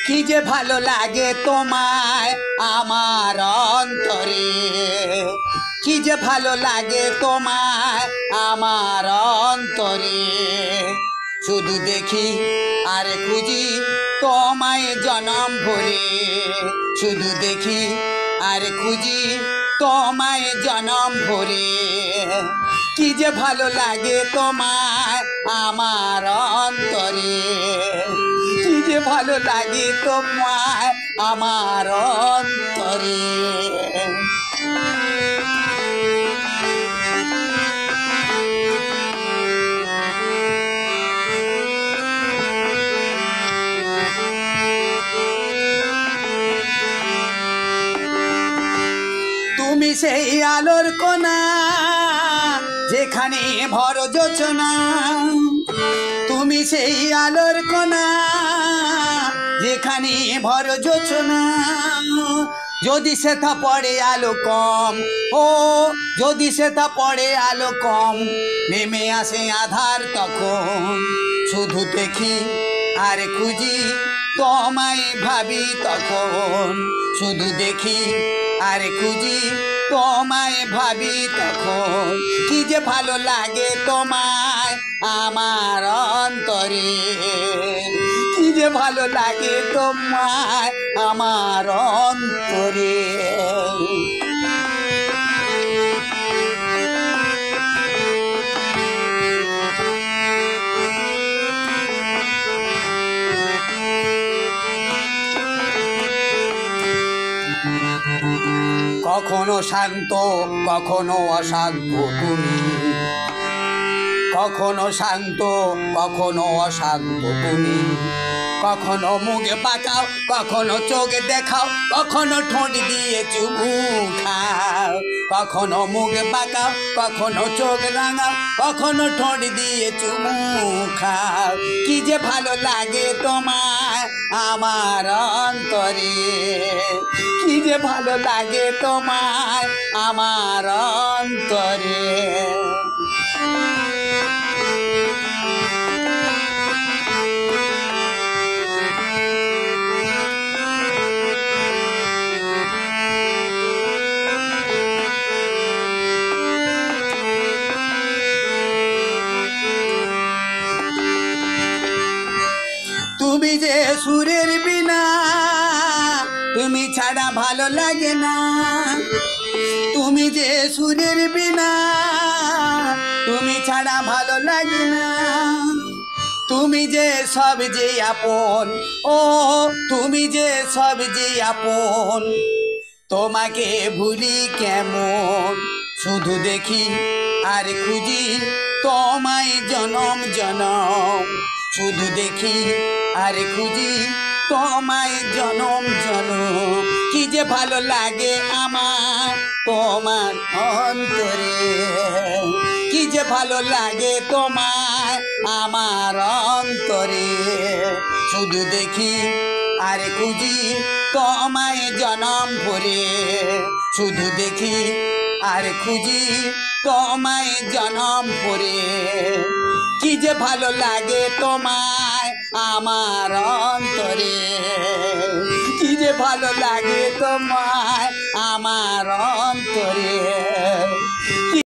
কি যে ভালো লাগে তোমায় আমার অন্তরে, কি যে ভালো লাগে তোমায় আমার অন্তরে। শুধু দেখি আর খুঁজি তোমায় জনম ভরে, শুধু দেখি আর খুঁজি তোমায় জনম ভরে। কি যে ভালো লাগে তোমায় আমার অন্তরে, কি যে ভালো লাগে তোমায় আমার অন্তরে। তুমি সেই আলোর কোনা যেখানে ভর যোচনা, তুমি সেই আলোর কোনা যেখানে ভর যোচনা। যদি সেটা পড়ে আলো কম, ও যদি সেটা পড়ে আলো কম, নেমে আসে আধার তখন। শুধু দেখি আর খুঁজি তোমায় ভাবি তখন, শুধু দেখি আর খুঁজি তোমায় ভাবি তখন। কি যে ভালো লাগে তোমায় আমার অন্তরে, কি যে ভালো লাগে তোমায় আমার অন্তরে। কখনো শান্ত কখনো অশান্ত তুমি, কখনো শান্ত কখনো অশান্ত তুমি। কখনো মুখ বাঁকাও কখনো চোখ দেখাও, কখনো ঠোঁট দিয়ে চুমু খাও। কখনো মুখ বাঁকাও কখনো চোখ রাঙাও, কখনো ঠোঁট দিয়ে চুমু খাও। কি যে ভালো লাগে তোমায় আমার অন্তরে, কি যে ভালো লাগে তোমায় আমার অন্তরে। তুমি যে সুরের বিনা, তুমি ছাড়া ভালো লাগে না। তুমি যে সুরের বিনা, তুমি ছাড়া ভালো লাগে না। তুমি যে সব যে আপন, ও তুমি যে সব যে আপন, তোমাকে ভুলি কেমন। শুধু দেখি আর খুঁজি তোমায় জনম জনম, শুধু দেখি আর খুঁজি তোমায় জনম জনম। কি যে ভালো লাগে আমার তোমার অন্তরে, কি যে ভালো লাগে তোমায় আমার অন্তরে। শুধু দেখি আর খুঁজি তোমায় জনম ভরে, শুধু দেখি আর খুঁজি তোমায় জনম ভরে। কি যে ভালো লাগে তোমায় আমার অন্তরে, কি যে ভালো লাগে তোমায় আমার অন্তরে।